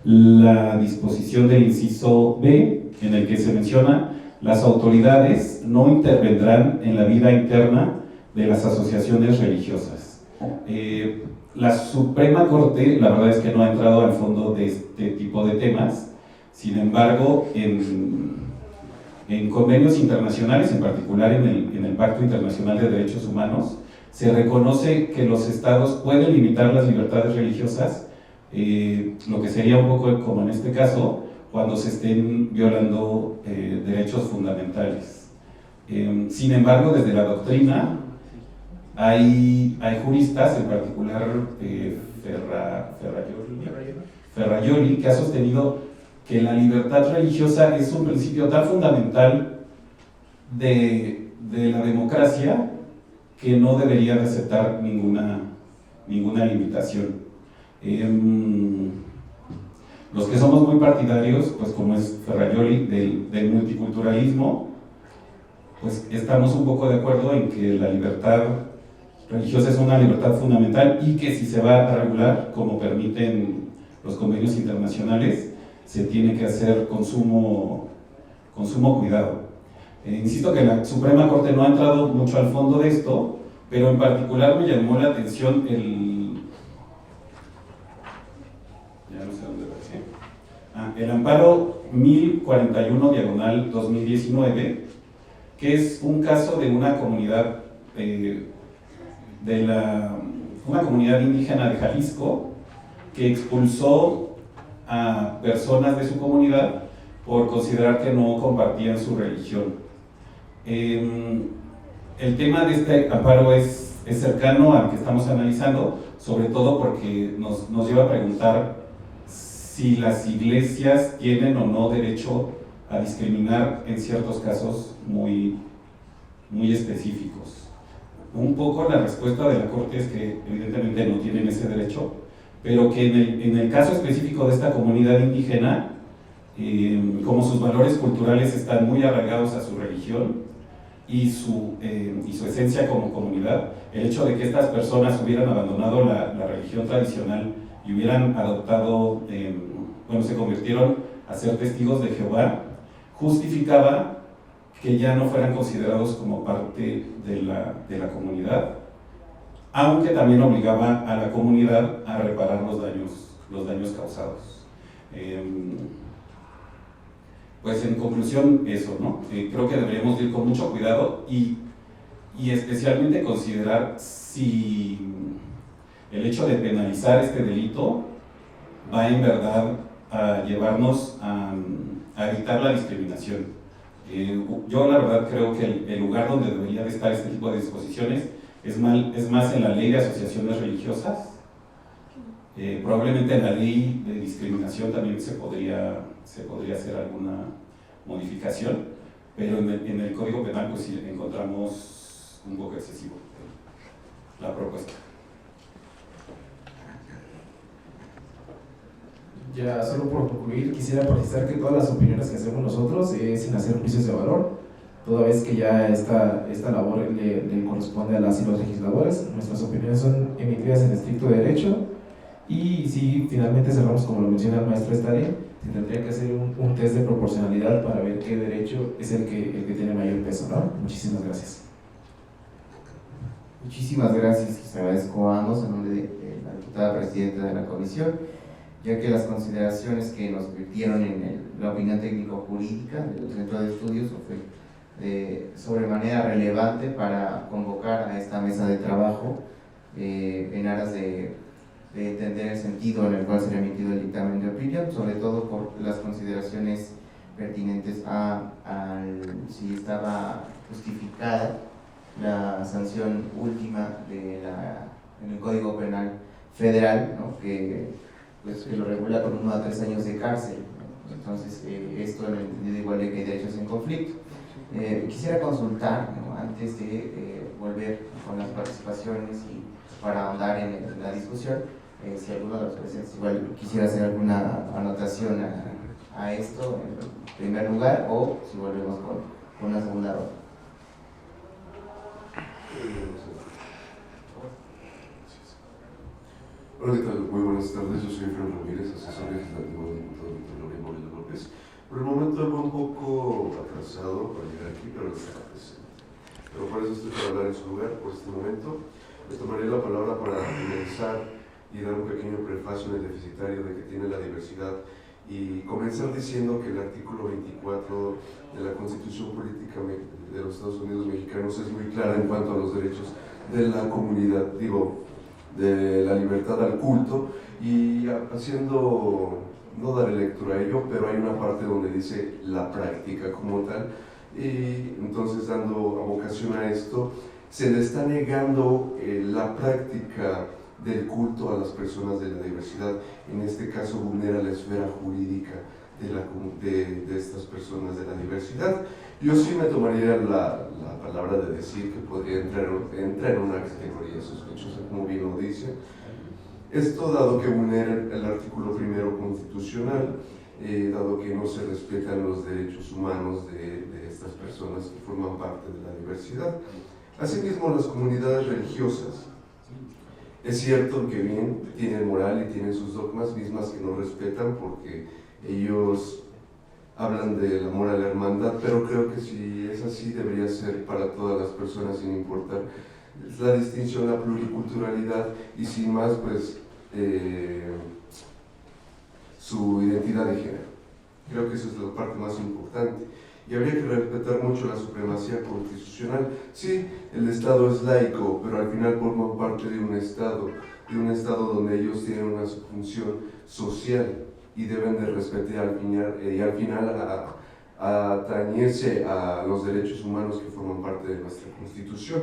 la disposición del inciso B, en el que se menciona: las autoridades no intervendrán en la vida interna de las asociaciones religiosas. La Suprema Corte, la verdad es que no ha entrado al fondo de este tipo de temas. Sin embargo, en convenios internacionales, en particular en el Pacto Internacional de Derechos Humanos, se reconoce que los estados pueden limitar las libertades religiosas, lo que sería un poco como en este caso, cuando se estén violando derechos fundamentales. Sin embargo, desde la doctrina, hay juristas, en particular Ferrajoli, que ha sostenido que la libertad religiosa es un principio tan fundamental de la democracia que no debería de aceptar ninguna limitación. Los que somos muy partidarios, pues como es Ferrajoli, del multiculturalismo, pues estamos un poco de acuerdo en que la libertad religiosa es una libertad fundamental y que si se va a regular, como permiten los convenios internacionales, se tiene que hacer con sumo cuidado. Insisto que la Suprema Corte no ha entrado mucho al fondo de esto, pero en particular me llamó la atención el amparo 1041/2019, que es un caso de una comunidad una comunidad indígena de Jalisco que expulsó a personas de su comunidad por considerar que no compartían su religión. El tema de este amparo es es cercano al que estamos analizando, sobre todo porque nos lleva a preguntar si las iglesias tienen o no derecho a discriminar en ciertos casos muy específicos. Un poco la respuesta de la Corte es que evidentemente no tienen ese derecho, pero que en el caso específico de esta comunidad indígena, como sus valores culturales están muy arraigados a su religión y su esencia como comunidad, el hecho de que estas personas hubieran abandonado la religión tradicional y hubieran adoptado, se convirtieron a ser testigos de Jehová, justificaba que ya no fueran considerados como parte de la comunidad, aunque también obligaba a la comunidad a reparar los daños causados. Pues en conclusión, eso, ¿no? Creo que deberíamos ir con mucho cuidado y especialmente considerar si el hecho de penalizar este delito va en verdad a llevarnos a evitar la discriminación. Yo la verdad creo que el lugar donde debería de estar este tipo de disposiciones es más en la ley de asociaciones religiosas. Probablemente en la ley de discriminación también se podría hacer alguna modificación, pero en el Código Penal pues sí encontramos un poco excesivo la propuesta.
Ya solo por concluir, quisiera precisar que todas las opiniones que hacemos nosotros es sin hacer juicios de valor, toda vez que ya esta labor le corresponde a las y los legisladores. Nuestras opiniones son emitidas en estricto derecho y si finalmente cerramos, como lo menciona el maestro Estadía, se tendría que hacer un test de proporcionalidad para ver qué derecho es el que tiene mayor peso, ¿no? Muchísimas gracias.
Muchísimas gracias, les agradezco a ambos en nombre de la diputada presidenta de la comisión, ya que las consideraciones que nos virtieron en la opinión técnico-jurídica del Centro de Estudios fue de sobremanera relevante para convocar a esta mesa de trabajo en aras de entender el sentido en el cual se ha emitido el dictamen de opinión, sobre todo por las consideraciones pertinentes a si estaba justificada la sanción última en el Código Penal Federal, ¿no? que lo regula con 1 a 3 años de cárcel, ¿no? Entonces, esto en el entendido igual de que hay derechos en conflicto. Quisiera consultar, ¿no? Antes de volver con las participaciones y para ahondar en la discusión, si alguno de los presentes igual quisiera hacer alguna anotación a esto en primer lugar, o si volvemos con una segunda ronda.
Hola, ¿qué tal? Muy buenas tardes, yo soy Fran Ramírez, asesor legislativo del diputado Víctor Gloria Morelos López. Por el momento vengo un poco atrasado para llegar aquí, pero está presente. Pero por eso estoy para hablar en su lugar por este momento. Les tomaré la palabra para finalizar y dar un pequeño prefacio en el deficitario de que tiene la diversidad y comenzar diciendo que el artículo 24 de la Constitución Política de los Estados Unidos Mexicanos es muy clara en cuanto a los derechos de la comunidad, de la libertad al culto, y haciendo, no daré lectura a ello, pero hay una parte donde dice la práctica como tal, y entonces dando vocación a esto, se le está negando la práctica del culto a las personas de la diversidad. En este caso vulnera la esfera jurídica de estas personas de la diversidad. Yo sí me tomaría la palabra de decir que podría entrar en una categoría sospechosa, como bien lo dice. Esto dado que vulnera el artículo 1 constitucional, dado que no se respetan los derechos humanos de estas personas que forman parte de la diversidad. Asimismo, las comunidades religiosas, es cierto que bien tienen moral y tienen sus dogmas mismas que no respetan porque ellos hablan del amor a la hermandad, pero creo que si es así debería ser para todas las personas sin importar la distinción, la pluriculturalidad y sin más pues su identidad de género. Creo que esa es la parte más importante. Y habría que respetar mucho la supremacía constitucional. Sí, el Estado es laico, pero al final forma parte de un Estado donde ellos tienen una función social y deben de respetar al final atañirse a los derechos humanos que forman parte de nuestra Constitución.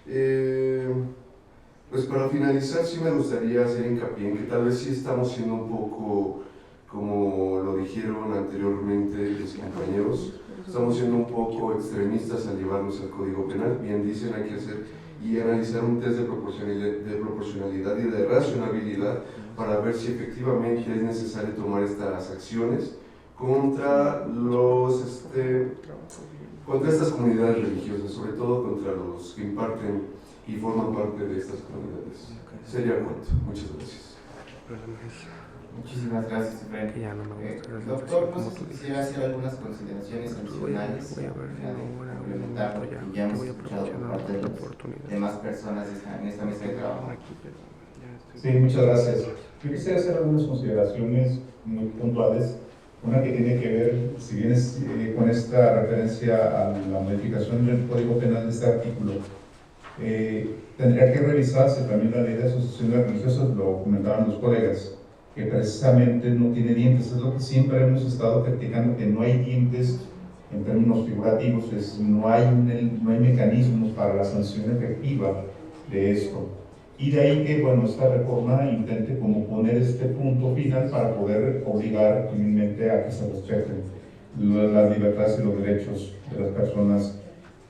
Pues para finalizar, sí me gustaría hacer hincapié en que tal vez sí estamos siendo un poco, como lo dijeron anteriormente los compañeros, estamos siendo un poco extremistas al llevarnos al Código Penal. Bien dicen, hay que hacer y analizar un test de proporcionalidad y de racionalidad para ver si efectivamente es necesario tomar estas acciones contra contra estas comunidades religiosas, sobre todo contra los que imparten y forman parte de estas comunidades. Sería cuanto. Muchas gracias.
Muchísimas gracias, Efraín. Doctor, no sé si quisiera hacer algunas consideraciones adicionales para complementar lo que ya hemos escuchado por parte de las demás personas en esta mesa de trabajo.
Sí, muchas gracias. Yo quisiera hacer algunas consideraciones muy puntuales. Una que tiene que ver, si bien es con esta referencia a la modificación del Código Penal de este artículo, tendría que revisarse también la ley de asociaciones religiosas, lo comentaban los colegas, que precisamente no tiene dientes. Es lo que siempre hemos estado criticando, que no hay dientes en términos figurativos, no hay mecanismos para la sanción efectiva de esto. Y de ahí que, bueno, esta reforma intente como poner este punto final para poder obligar finalmente a que se respeten las libertades y los derechos de las personas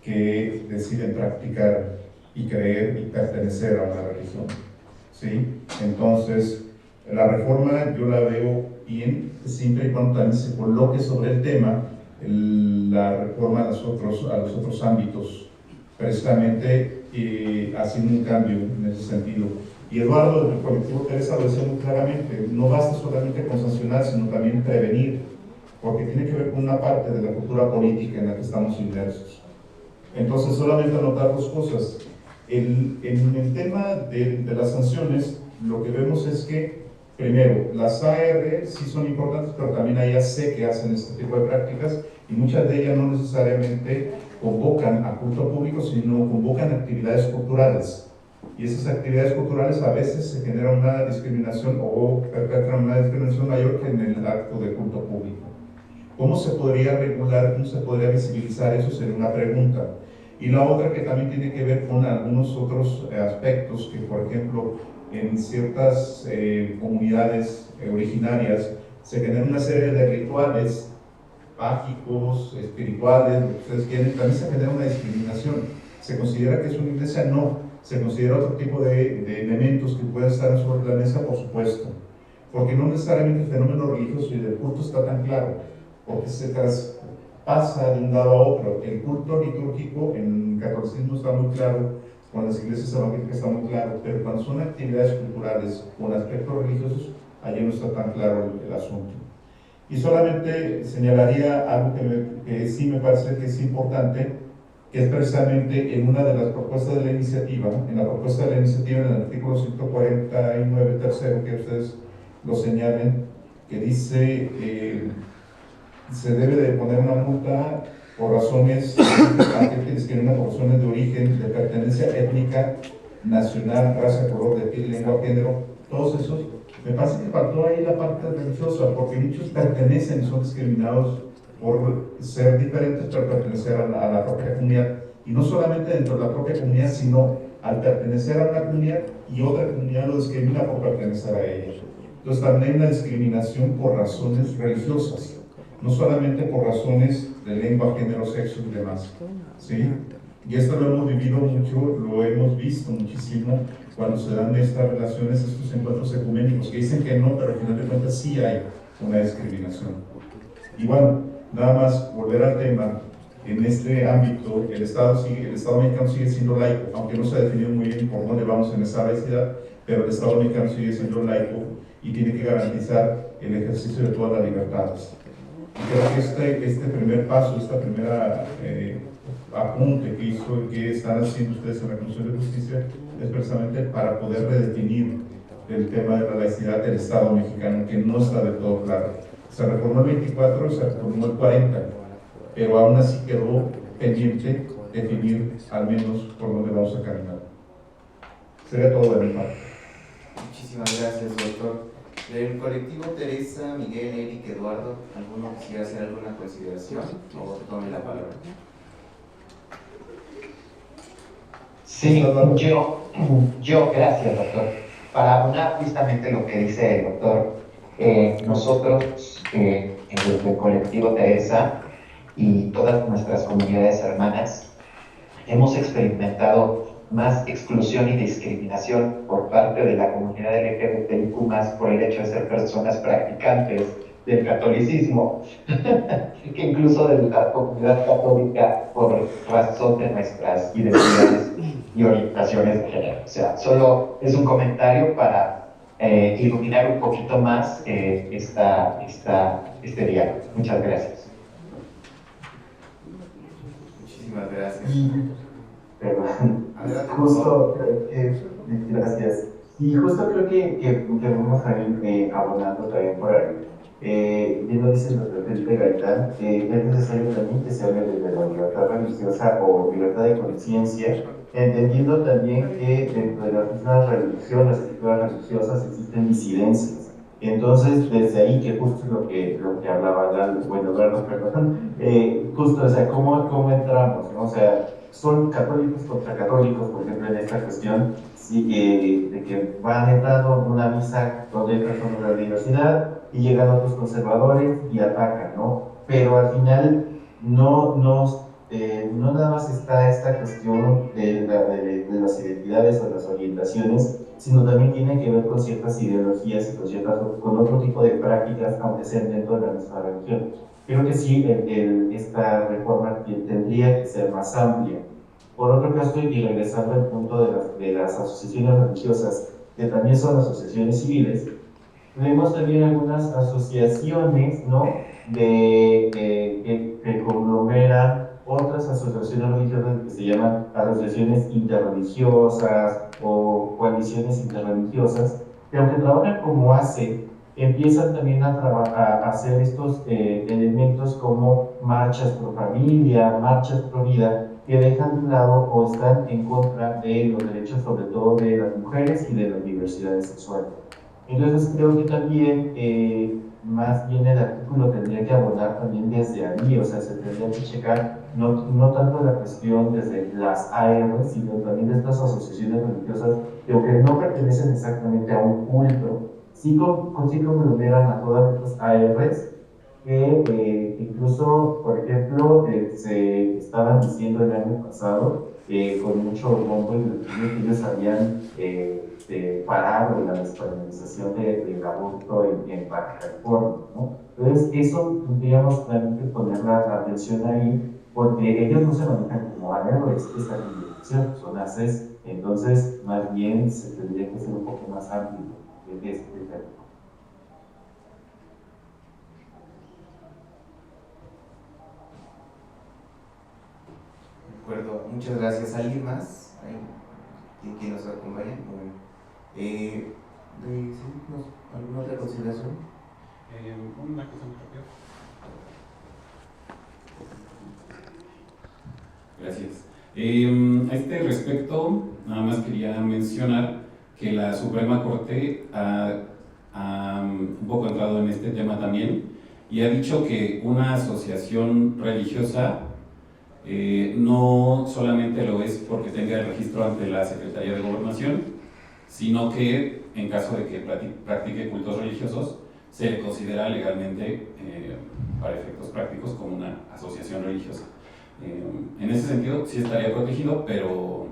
que deciden practicar y creer y pertenecer a una religión, ¿sí? Entonces, la reforma yo la veo bien, siempre y cuando también se coloque sobre el tema la reforma a los otros ámbitos, precisamente haciendo un cambio en ese sentido. Y Eduardo, del colectivo Teresa, lo decía muy claramente, no basta solamente con sancionar, sino también prevenir, porque tiene que ver con una parte de la cultura política en la que estamos inmersos. Entonces, solamente anotar dos cosas. En el tema de las sanciones, lo que vemos es que, primero, las AR sí son importantes, pero también hay AC que hacen este tipo de prácticas, y muchas de ellas no necesariamente convocan a culto público, sino convocan actividades culturales. Y esas actividades culturales a veces se genera una discriminación o perpetran una discriminación mayor que en el acto de culto público. ¿Cómo se podría regular, cómo se podría visibilizar eso? Sería una pregunta. Y la otra que también tiene que ver con algunos otros aspectos que, por ejemplo, en ciertas comunidades originarias se generan una serie de rituales mágicos, espirituales, lo que ustedes quieren, también se genera una discriminación. ¿Se considera que es una iglesia? No. ¿Se considera otro tipo de elementos que pueden estar sobre la mesa? Por supuesto. Porque no necesariamente el fenómeno religioso y del culto está tan claro, porque se traspasa de un lado a otro. El culto litúrgico en el catolicismo está muy claro, con las iglesias evangélicas está muy claro, pero cuando son actividades culturales con aspectos religiosos, allí no está tan claro el asunto. Y solamente señalaría algo que sí me parece que es importante, que es precisamente en una de las propuestas de la iniciativa, en la propuesta de la iniciativa, en el artículo 149, tercero, que ustedes lo señalen, que dice se debe de poner una multa por razones, aquel que discrimina por razones de origen, de pertenencia étnica, nacional, raza, color de piel, lengua, género, todos esos. Me parece que faltó ahí la parte religiosa, porque muchos pertenecen y son discriminados por ser diferentes, pero pertenecer a la propia comunidad. Y no solamente dentro de la propia comunidad, sino al pertenecer a una comunidad y otra comunidad lo discrimina por pertenecer a ella. Entonces también hay una discriminación por razones religiosas, no solamente por razones de lengua, género, sexo y demás, ¿sí? Y esto lo hemos vivido mucho, lo hemos visto muchísimo cuando se dan estas relaciones, estos encuentros ecuménicos, que dicen que no, pero al final de cuentas sí hay una discriminación. Y bueno, nada más volver al tema, en este ámbito el Estado mexicano sigue siendo laico, aunque no se ha definido muy bien por dónde vamos en esa laicidad, pero el Estado mexicano sigue siendo laico y tiene que garantizar el ejercicio de todas las libertades. Y creo que este primer paso, esta primera apunte que están haciendo ustedes en la Comisión de Justicia es precisamente para poder redefinir el tema de la laicidad del Estado mexicano, que no está del todo claro. Se reformó el 24, se reformó el 40, pero aún así quedó pendiente definir al menos por dónde vamos a caminar. Sería todo de mi parte.
Muchísimas gracias, doctor. Del colectivo Teresa, Miguel, Eric, Eduardo, ¿alguno quisiera hacer alguna consideración o tome la palabra?
Sí, gracias, doctor. Para abonar justamente lo que dice el doctor, nosotros, desde el colectivo Teresa y todas nuestras comunidades hermanas, hemos experimentado más exclusión y discriminación por parte de la comunidad LGBTIQ+, por el hecho de ser personas practicantes del catolicismo, que incluso de la comunidad católica por razón de nuestras identidades y orientaciones de género. O sea, solo es un comentario para iluminar un poquito más este diálogo. Muchas gracias.
Muchísimas gracias.
Perdón.
Adelante,
Justo, gracias. Y justo creo que vamos a ir abonando también por ahí. Bien lo dice el doctor Felipe Gaitán, es necesario también que se hable de la libertad religiosa o libertad de conciencia, entendiendo también que dentro de las mismas religiones, las escrituras religiosas, existen disidencias. Entonces, desde ahí, que justo es lo que hablaba Eduardo, perdón, justo, o sea, ¿cómo entramos? ¿No? O sea, son católicos contra católicos, por ejemplo, en esta cuestión, sí, de que van entrando en una misa donde hay personas de la diversidad y llegan otros conservadores y atacan, ¿no? Pero al final no nada más está esta cuestión de las identidades o las orientaciones, sino también tiene que ver con ciertas ideologías y con otro tipo de prácticas, aunque sean dentro de la misma religión. Creo que sí, esta reforma tendría que ser más amplia. Por otro caso, y regresando al punto de las asociaciones religiosas, que también son asociaciones civiles, vemos también algunas asociaciones, ¿no?, que conglomeran otras asociaciones religiosas que se llaman asociaciones interreligiosas o coaliciones interreligiosas, que aunque trabajan como ACE, empiezan también a hacer estos elementos como marchas pro familia, marchas pro vida, que dejan de lado o están en contra de los derechos, sobre todo de las mujeres y de las diversidades sexuales. Entonces creo que también, más bien el artículo tendría que abordar también desde allí, o sea, se tendría que checar no tanto la cuestión desde las AR, sino también de estas asociaciones religiosas que aunque no pertenecen exactamente a un culto, sí conglomeran a todas estas ARs que incluso, por ejemplo, se estaban diciendo el año pasado con mucho bombo y platillo que ellos habían parado la despenalización del aborto en Baja California, ¿no? Entonces, eso tendríamos también que poner la atención ahí, porque ellos no se manejan como ARs, esta división, son ACES, entonces, más bien se tendría que ser un poco más amplio de este tema.
De acuerdo, muchas gracias. ¿Alguien más que nos acompañe? ¿Alguna otra consideración?
Una cosa muy rápida.
Gracias. A este respecto, nada más quería mencionar que la Suprema Corte ha un poco entrado en este tema también y ha dicho que una asociación religiosa no solamente lo es porque tenga el registro ante la Secretaría de Gobernación, sino que en caso de que practique cultos religiosos, se le considera legalmente, para efectos prácticos, como una asociación religiosa. En ese sentido, sí estaría protegido, pero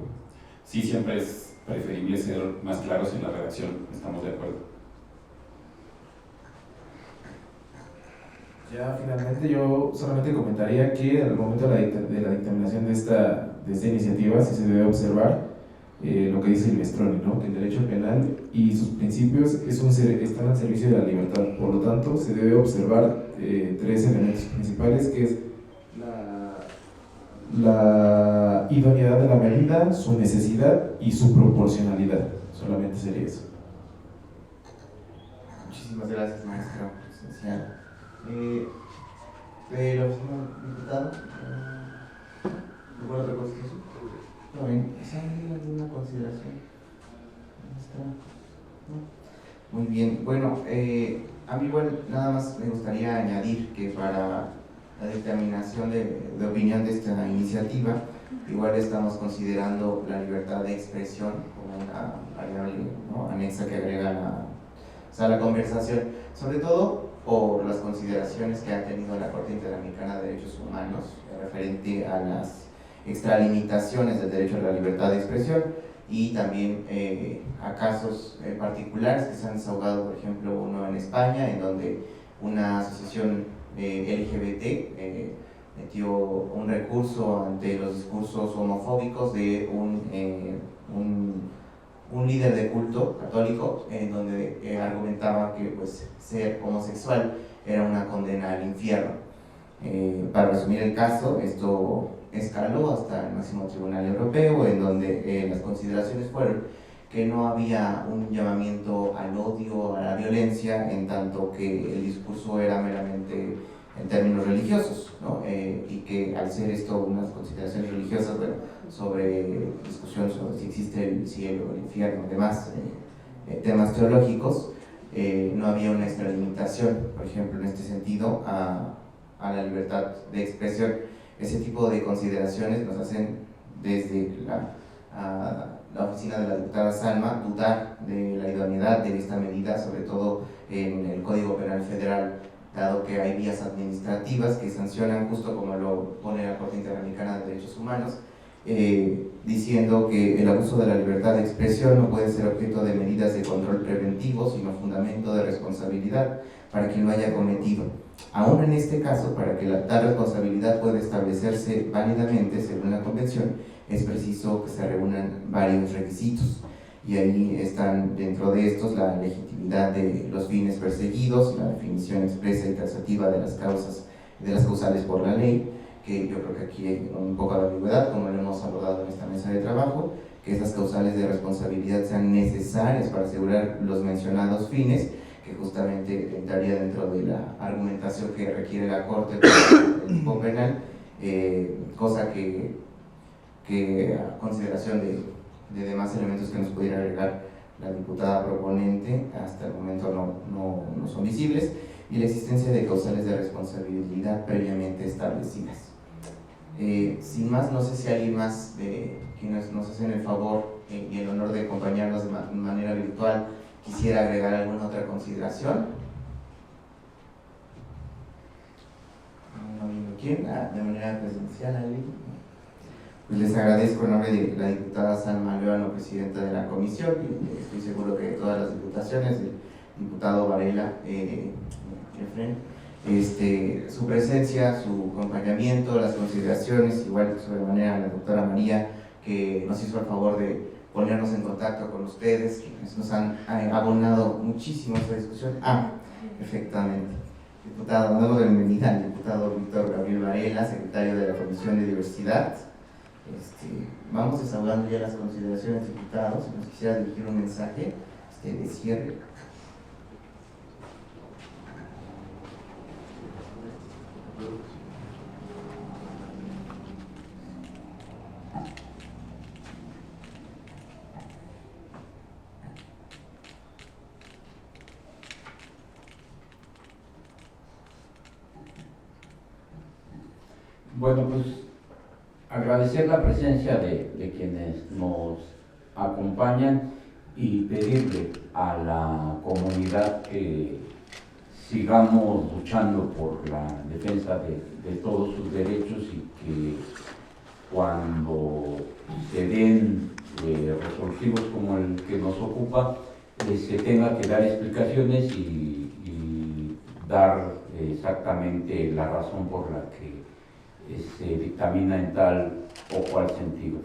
sí siempre es preferible ser más claros en la redacción, estamos de acuerdo.
Ya finalmente yo solamente comentaría que al momento de la dictaminación de esta iniciativa sí se debe observar lo que dice el Mestroni, ¿no? Que el derecho penal y sus principios están al servicio de la libertad. Por lo tanto, se debe observar tres elementos principales, que es la idoneidad de la medida, su necesidad y su proporcionalidad. Solamente sería eso.
Muchísimas gracias, maestro. Esencial. Pero, señor diputado, ¿alguna otra consideración? ¿Todo bien? ¿Hay alguna consideración? ¿No? Muy bien. Bueno, a mí nada más me gustaría añadir que para la determinación de opinión de esta iniciativa, Igual estamos considerando la libertad de expresión como una variable, ¿no?, anexa que agrega a la conversación, sobre todo por las consideraciones que ha tenido la Corte Interamericana de Derechos Humanos referente a las extralimitaciones del derecho a la libertad de expresión y también a casos particulares que se han desahogado, por ejemplo, uno en España, en donde una asociación LGBT metió un recurso ante los discursos homofóbicos de un líder de culto católico, en donde argumentaba que pues, ser homosexual era una condena al infierno. Para resumir el caso, esto escaló hasta el máximo tribunal europeo, en donde las consideraciones fueron que no había un llamamiento al odio, a la violencia, en tanto que el discurso era meramente en términos religiosos, ¿no? Y que al ser esto unas consideraciones religiosas, bueno, sobre discusión sobre si existe el cielo, el infierno, demás temas teológicos, no había una extralimitación, por ejemplo, en este sentido, a la libertad de expresión. Ese tipo de consideraciones nos hacen desde la oficina de la diputada Salma dudar de la idoneidad de esta medida, sobre todo en el Código Penal Federal, dado que hay vías administrativas que sancionan, justo como lo pone la Corte Interamericana de Derechos Humanos, diciendo que el abuso de la libertad de expresión no puede ser objeto de medidas de control preventivo, sino fundamento de responsabilidad para quien lo haya cometido. Aún en este caso, para que tal responsabilidad pueda establecerse válidamente según la Convención, es preciso que se reúnan varios requisitos, y ahí están dentro de estos la legitimidad de los fines perseguidos, la definición expresa y taxativa de las causales por la ley, que yo creo que aquí hay un poco de ambigüedad, como lo hemos abordado en esta mesa de trabajo, que esas causales de responsabilidad sean necesarias para asegurar los mencionados fines, que justamente entraría dentro de la argumentación que requiere la Corte por el tipo penal, cosa que a consideración de demás elementos que nos pudiera agregar la diputada proponente, hasta el momento no son visibles, y la existencia de causales de responsabilidad previamente establecidas. Sin más, no sé si alguien más de quienes nos hacen el favor y el honor de acompañarnos de manera virtual quisiera agregar alguna otra consideración. No viendo quién, de manera presencial, alguien. Pues les agradezco en nombre de la diputada Salma Lévano, presidenta de la comisión, y estoy seguro que de todas las diputaciones, el diputado Varela, su presencia, su acompañamiento, las consideraciones, igual sobremanera a la doctora María, que nos hizo el favor de ponernos en contacto con ustedes, quienes nos han abonado muchísimo esta discusión. Perfectamente. Diputado, damos la bienvenida al diputado Víctor Gabriel Varela, secretario de la Comisión de Diversidad. Vamos desahogando ya las consideraciones, diputados. Si nos quisiera dirigir un mensaje de cierre.
Bueno, pues agradecer la presencia de quienes nos acompañan y pedirle a la comunidad que sigamos luchando por la defensa de todos sus derechos, y que cuando se den resolutivos como el que nos ocupa, se tenga que dar explicaciones y dar exactamente la razón por la que se dictamina en tal o cual sentido.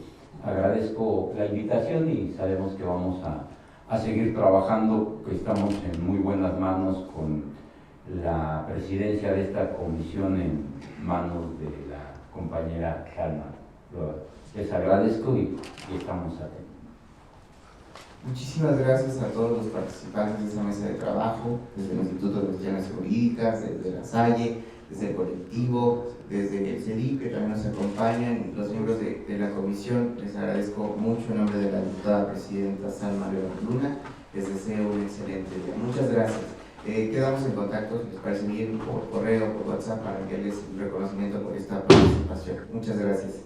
Agradezco la invitación y sabemos que vamos a seguir trabajando, que estamos en muy buenas manos con la presidencia de esta comisión en manos de la compañera Salma. Les agradezco y estamos atentos.
Muchísimas gracias a todos los participantes de esta mesa de trabajo, desde el Instituto de Investigaciones Jurídicas, desde la Salle, desde el colectivo, desde el CEDIP, que también nos acompañan, y los miembros de la comisión. Les agradezco mucho en nombre de la diputada presidenta Salma Luna. Les deseo un excelente día. Muchas gracias. Quedamos en contacto, si les parece bien, por correo, por WhatsApp, para enviarles el reconocimiento por esta participación. Muchas gracias.